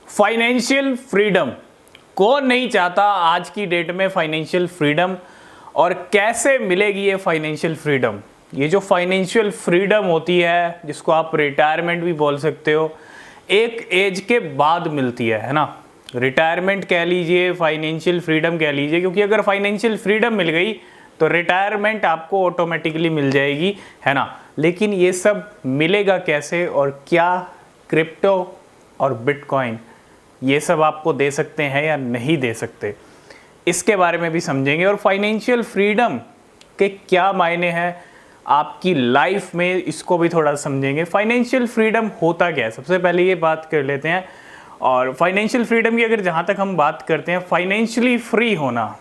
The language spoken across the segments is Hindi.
फाइनेंशियल फ्रीडम कौन नहीं चाहता आज की डेट में फाइनेंशियल फ्रीडम। और कैसे मिलेगी ये फाइनेंशियल फ्रीडम? ये जो फाइनेंशियल फ्रीडम होती है, जिसको आप रिटायरमेंट भी बोल सकते हो, एक एज के बाद मिलती है ना। रिटायरमेंट कह लीजिए, फाइनेंशियल फ्रीडम कह लीजिए, क्योंकि अगर फाइनेंशियल फ्रीडम मिल गई तो रिटायरमेंट आपको ऑटोमेटिकली मिल जाएगी, है ना। लेकिन ये सब मिलेगा कैसे, और क्या क्रिप्टो और बिटकॉइन ये सब आपको दे सकते हैं या नहीं दे सकते, इसके बारे में भी समझेंगे। और फाइनेंशियल फ्रीडम के क्या मायने हैं आपकी लाइफ में, इसको भी थोड़ा समझेंगे। फाइनेंशियल फ्रीडम होता क्या है, सबसे पहले ये बात कर लेते हैं। और फाइनेंशियल फ्रीडम की अगर जहाँ तक हम बात करते हैं, फाइनेंशियली फ्री होना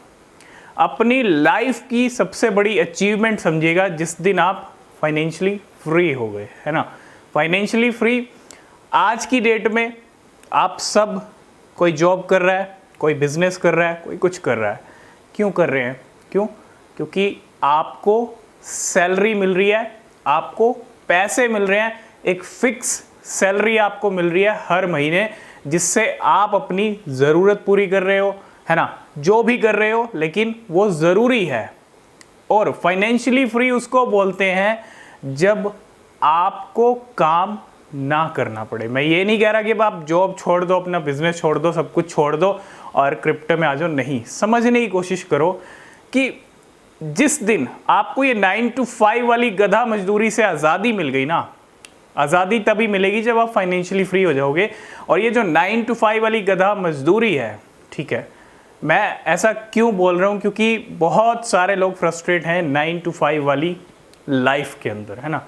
अपनी लाइफ की सबसे बड़ी अचीवमेंट समझिएगा जिस दिन आप फाइनेंशियली फ्री हो गए, है ना। फाइनेंशियली फ्री आज की डेट में आप सब, कोई जॉब कर रहा है, कोई बिजनेस कर रहा है, कोई कुछ कर रहा है। क्यों कर रहे हैं? क्योंकि आपको सैलरी मिल रही है, आपको पैसे मिल रहे हैं, एक फिक्स सैलरी आपको मिल रही है हर महीने, जिससे आप अपनी ज़रूरत पूरी कर रहे हो, है ना। जो भी कर रहे हो, लेकिन वो ज़रूरी है। और फाइनेंशियली फ्री उसको बोलते हैं जब आपको काम ना करना पड़े। मैं ये नहीं कह रहा कि अब आप जॉब छोड़ दो, अपना बिजनेस छोड़ दो, सब कुछ छोड़ दो और क्रिप्टो में आ जाओ। नहीं, समझने की कोशिश करो कि जिस दिन आपको ये 9 to 5 वाली गधा मजदूरी से आज़ादी मिल गई ना, आज़ादी तभी मिलेगी जब आप फाइनेंशियली फ्री हो जाओगे। और ये जो 9 to 5 वाली गधा मजदूरी है, ठीक है, मैं ऐसा क्यों बोल रहा हूँ, क्योंकि बहुत सारे लोग फ्रस्ट्रेट हैं 9 to 5 वाली लाइफ के अंदर, है ना।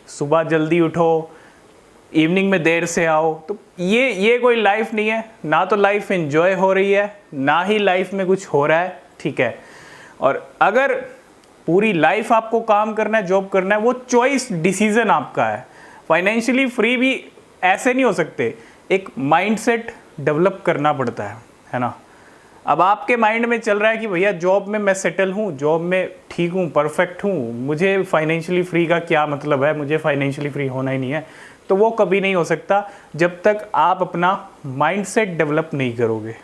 सुबह जल्दी उठो, इवनिंग में देर से आओ, तो ये कोई लाइफ नहीं है। ना तो लाइफ एंजॉय हो रही है, ना ही लाइफ में कुछ हो रहा है, ठीक है। और अगर पूरी लाइफ आपको काम करना है, जॉब करना है, वो चॉइस डिसीजन आपका है। फाइनेंशियली फ्री भी ऐसे नहीं हो सकते, एक माइंडसेट डेवलप करना पड़ता है ना। अब आपके माइंड में चल रहा है कि भैया जॉब में मैं सेटल हूँ, जॉब में ठीक हूँ, परफेक्ट हूँ, मुझे फाइनेंशियली फ्री का क्या मतलब है, मुझे फाइनेंशियली फ्री होना ही नहीं है। तो वो कभी नहीं हो सकता जब तक आप अपना माइंडसेट डेवलप नहीं करोगे।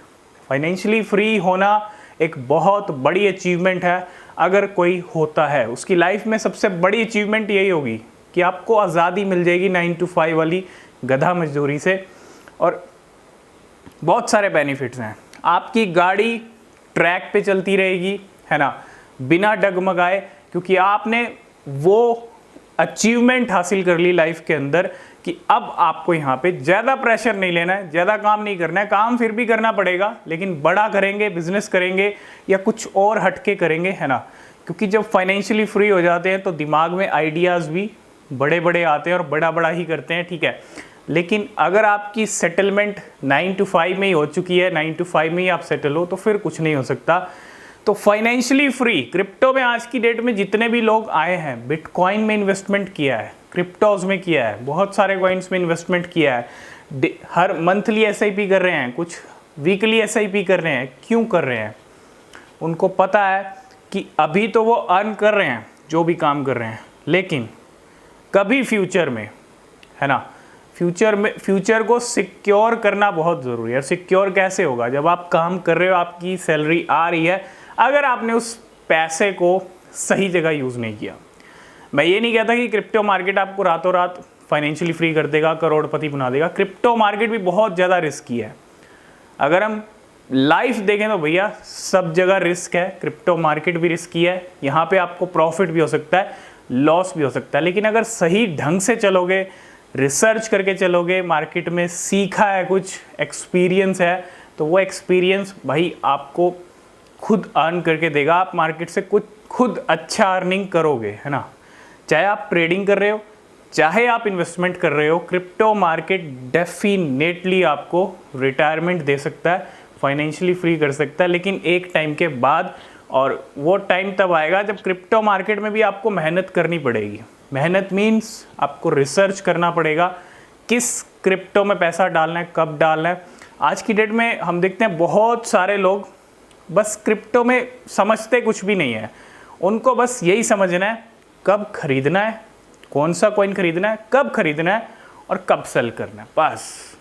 फाइनेंशियली फ्री होना एक बहुत बड़ी अचीवमेंट है। अगर कोई होता है, उसकी लाइफ में सबसे बड़ी अचीवमेंट यही होगी कि आपको आज़ादी मिल जाएगी 9 to 5 वाली गधा मजदूरी से। और बहुत सारे बेनिफिट्स हैं। आपकी गाड़ी ट्रैक पे चलती रहेगी, है ना, बिना डगमगाए, क्योंकि आपने वो अचीवमेंट हासिल कर ली लाइफ के अंदर कि अब आपको यहाँ पे ज़्यादा प्रेशर नहीं लेना है, ज़्यादा काम नहीं करना है। काम फिर भी करना पड़ेगा, लेकिन बड़ा करेंगे, बिजनेस करेंगे या कुछ और हटके करेंगे, है ना। क्योंकि जब फाइनेंशियली फ्री हो जाते हैं तो दिमाग में आइडियाज़ भी बड़े बड़े आते हैं और बड़ा बड़ा ही करते हैं, ठीक है। लेकिन अगर आपकी सेटलमेंट 9 to 5 में ही हो चुकी है, 9 to 5 में ही आप सेटल हो, तो फिर कुछ नहीं हो सकता। तो फाइनेंशियली फ्री क्रिप्टो में आज की डेट में जितने भी लोग आए हैं, बिटकॉइन में इन्वेस्टमेंट किया है, क्रिप्टोज में किया है, बहुत सारे कॉइन्स में इन्वेस्टमेंट किया है, हर मंथली एसआईपी कर रहे हैं, कुछ वीकली एसआईपी कर रहे हैं। क्यों कर रहे हैं? उनको पता है कि अभी तो वो अर्न कर रहे हैं जो भी काम कर रहे हैं, लेकिन कभी फ्यूचर में, है ना, फ्यूचर को सिक्योर करना बहुत ज़रूरी है। सिक्योर कैसे होगा? जब आप काम कर रहे हो, आपकी सैलरी आ रही है, अगर आपने उस पैसे को सही जगह यूज़ नहीं किया। मैं ये नहीं कहता कि क्रिप्टो मार्केट आपको रातों रात फाइनेंशियली फ्री कर देगा, करोड़पति बना देगा। क्रिप्टो मार्केट भी बहुत ज़्यादा रिस्की है। अगर हम लाइफ देखें तो भैया सब जगह रिस्क है, क्रिप्टो मार्केट भी रिस्की है। यहाँ पे आपको प्रॉफिट भी हो सकता है, लॉस भी हो सकता है। लेकिन अगर सही ढंग से चलोगे, रिसर्च करके चलोगे, मार्केट में सीखा है, कुछ एक्सपीरियंस है, तो वो एक्सपीरियंस भाई आपको खुद अर्न करके देगा। आप मार्केट से कुछ खुद अच्छा अर्निंग करोगे, है ना। चाहे आप ट्रेडिंग कर रहे हो, चाहे आप इन्वेस्टमेंट कर रहे हो, क्रिप्टो मार्केट डेफिनेटली आपको रिटायरमेंट दे सकता है, फाइनेंशियली फ्री कर सकता है, लेकिन एक टाइम के बाद। और वो टाइम तब आएगा जब क्रिप्टो मार्केट में भी आपको मेहनत करनी पड़ेगी। मेहनत मीन्स आपको रिसर्च करना पड़ेगा, किस क्रिप्टो में पैसा डालना है, कब डालना है। आज की डेट में हम देखते हैं बहुत सारे लोग बस क्रिप्टो में समझते कुछ भी नहीं है। उनको बस यही समझना है कब खरीदना है, कौन सा कॉइन खरीदना है, कब खरीदना है और कब सेल करना है, बस।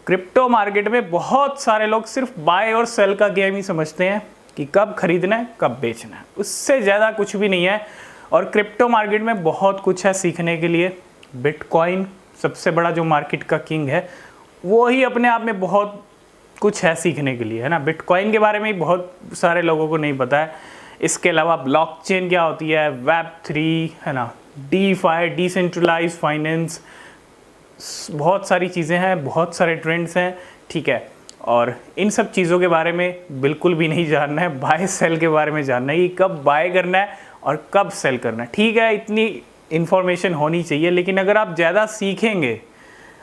क्रिप्टो मार्केट में बहुत सारे लोग सिर्फ बाय और सेल का गेम ही समझते हैं कि कब खरीदना है कब बेचना है, उससे ज़्यादा कुछ भी नहीं है। और क्रिप्टो मार्केट में बहुत कुछ है सीखने के लिए। बिटकॉइन सबसे बड़ा जो मार्केट का किंग है, वो ही अपने आप में बहुत कुछ है सीखने के लिए, है ना। बिटकॉइन के बारे में बहुत सारे लोगों को नहीं पता है। इसके अलावा ब्लॉकचेन क्या होती है, वेब3, है ना, डीफाई, डिसेंट्रलाइज्ड फाइनेंस, बहुत सारी चीज़ें हैं, बहुत सारे ट्रेंड्स हैं, ठीक है। और इन सब चीज़ों के बारे में बिल्कुल भी नहीं जानना है, बाय सेल के बारे में जानना है कि कब बाय करना है और कब सेल करना है, ठीक है। इतनी इन्फॉर्मेशन होनी चाहिए, लेकिन अगर आप ज़्यादा सीखेंगे,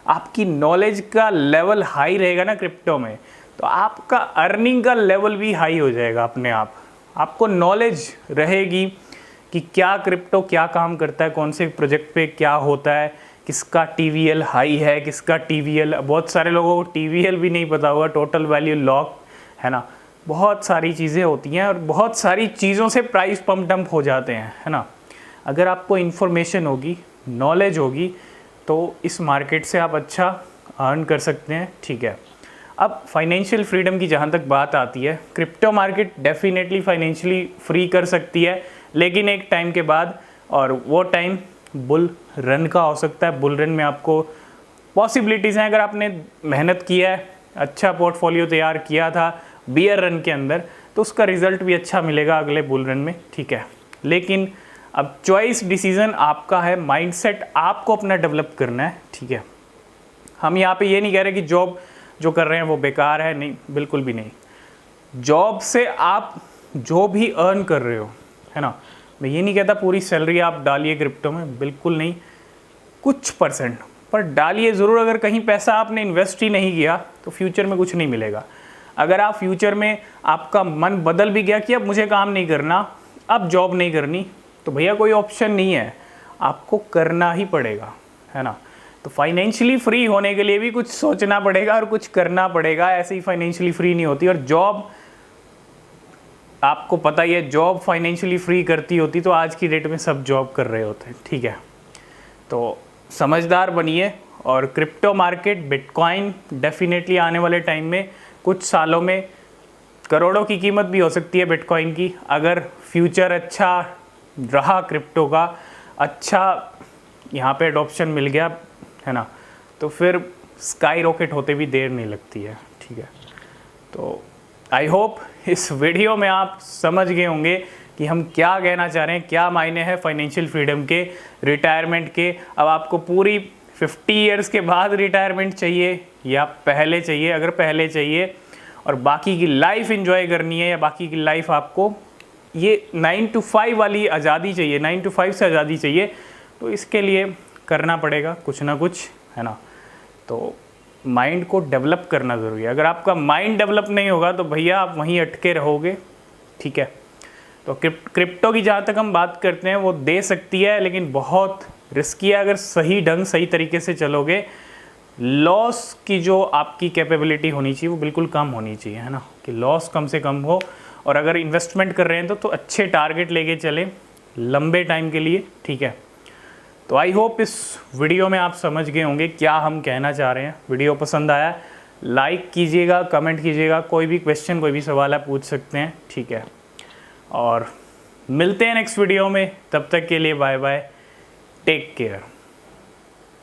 आपकी नॉलेज का लेवल हाई रहेगा ना क्रिप्टो में, तो आपका अर्निंग का लेवल भी हाई हो जाएगा अपने आप। आपको नॉलेज रहेगी कि क्या क्रिप्टो क्या काम करता है, कौन से प्रोजेक्ट पे क्या होता है, किसका TVL हाई है, किसका TVL, बहुत सारे लोगों को TVL भी नहीं पता होगा, टोटल वैल्यू लॉक, है ना। बहुत सारी चीज़ें होती हैं और बहुत सारी चीज़ों से प्राइस पम्प डंप हो जाते हैं, है ना। अगर आपको इन्फॉर्मेशन होगी, नॉलेज होगी, तो इस मार्केट से आप अच्छा अर्न कर सकते हैं, ठीक है। अब फाइनेंशियल फ्रीडम की जहाँ तक बात आती है, crypto market definitely financially free कर सकती है, लेकिन एक टाइम के बाद, और वो टाइम बुल रन का हो सकता है। बुल रन में आपको पॉसिबिलिटीज़ हैं, अगर आपने मेहनत किया है, अच्छा पोर्टफोलियो तैयार किया था बियर रन के अंदर, तो उसका रिजल्ट भी अच्छा मिलेगा अगले बुल रन में, ठीक है। लेकिन अब चॉइस डिसीज़न आपका है, माइंडसेट आपको अपना डेवलप करना है, ठीक है। हम यहाँ पे ये नहीं कह रहे कि जॉब जो कर रहे हैं वो बेकार है, नहीं, बिल्कुल भी नहीं। जॉब से आप जो भी अर्न कर रहे हो, है ना, मैं ये नहीं कहता पूरी सैलरी आप डालिए क्रिप्टो में, बिल्कुल नहीं, कुछ परसेंट पर डालिए ज़रूर। अगर कहीं पैसा आपने इन्वेस्ट ही नहीं किया तो फ्यूचर में कुछ नहीं मिलेगा। अगर आप फ्यूचर में आपका मन बदल भी गया कि अब मुझे काम नहीं करना, अब जॉब नहीं करनी, तो भैया कोई ऑप्शन नहीं है, आपको करना ही पड़ेगा, है ना। तो फाइनेंशियली फ्री होने के लिए भी कुछ सोचना पड़ेगा और कुछ करना पड़ेगा, ऐसे ही फाइनेंशियली फ्री नहीं होती। और जॉब, आपको पता ही है, जॉब फाइनेंशियली फ्री करती होती तो आज की डेट में सब जॉब कर रहे होते हैं, ठीक है। तो समझदार बनिए। और क्रिप्टो मार्केट, बिटकॉइन डेफिनेटली आने वाले टाइम में, कुछ सालों में करोड़ों की कीमत भी हो सकती है बिटकॉइन की, अगर फ्यूचर अच्छा रहा क्रिप्टो का, अच्छा यहाँ पे एडॉप्शन मिल गया, है ना, तो फिर स्काई रॉकेट होते भी देर नहीं लगती है, ठीक है। तो आई होप इस वीडियो में आप समझ गए होंगे कि हम क्या कहना चाह रहे हैं, क्या मायने हैं फाइनेंशियल फ्रीडम के, रिटायरमेंट के। अब आपको पूरी 50 ईयर्स के बाद रिटायरमेंट चाहिए या पहले चाहिए? अगर पहले चाहिए और बाकी की लाइफ एंजॉय करनी है, या बाकी की लाइफ आपको ये 9 to 5 वाली आज़ादी चाहिए, 9 to 5 से आज़ादी चाहिए, तो इसके लिए करना पड़ेगा कुछ ना कुछ, है ना। तो माइंड को डेवलप करना ज़रूरी है। अगर आपका माइंड डेवलप नहीं होगा तो भैया आप वहीं अटके रहोगे, ठीक है। तो क्रिप्टो की जहाँ तक हम बात करते हैं, वो दे सकती है, लेकिन बहुत रिस्की है। अगर सही ढंग, सही तरीके से चलोगे, लॉस की जो आपकी कैपेबिलिटी होनी चाहिए वो बिल्कुल कम होनी चाहिए, है ना, कि लॉस कम से कम हो। और अगर इन्वेस्टमेंट कर रहे हैं तो अच्छे टारगेट लेके चलें लंबे टाइम के लिए, ठीक है। तो आई होप इस वीडियो में आप समझ गए होंगे क्या हम कहना चाह रहे हैं। वीडियो पसंद आया लाइक कीजिएगा, कमेंट कीजिएगा, कोई भी क्वेश्चन, कोई भी सवाल आप पूछ सकते हैं, ठीक है। और मिलते हैं नेक्स्ट वीडियो में, तब तक के लिए बाय बाय, टेक केयर।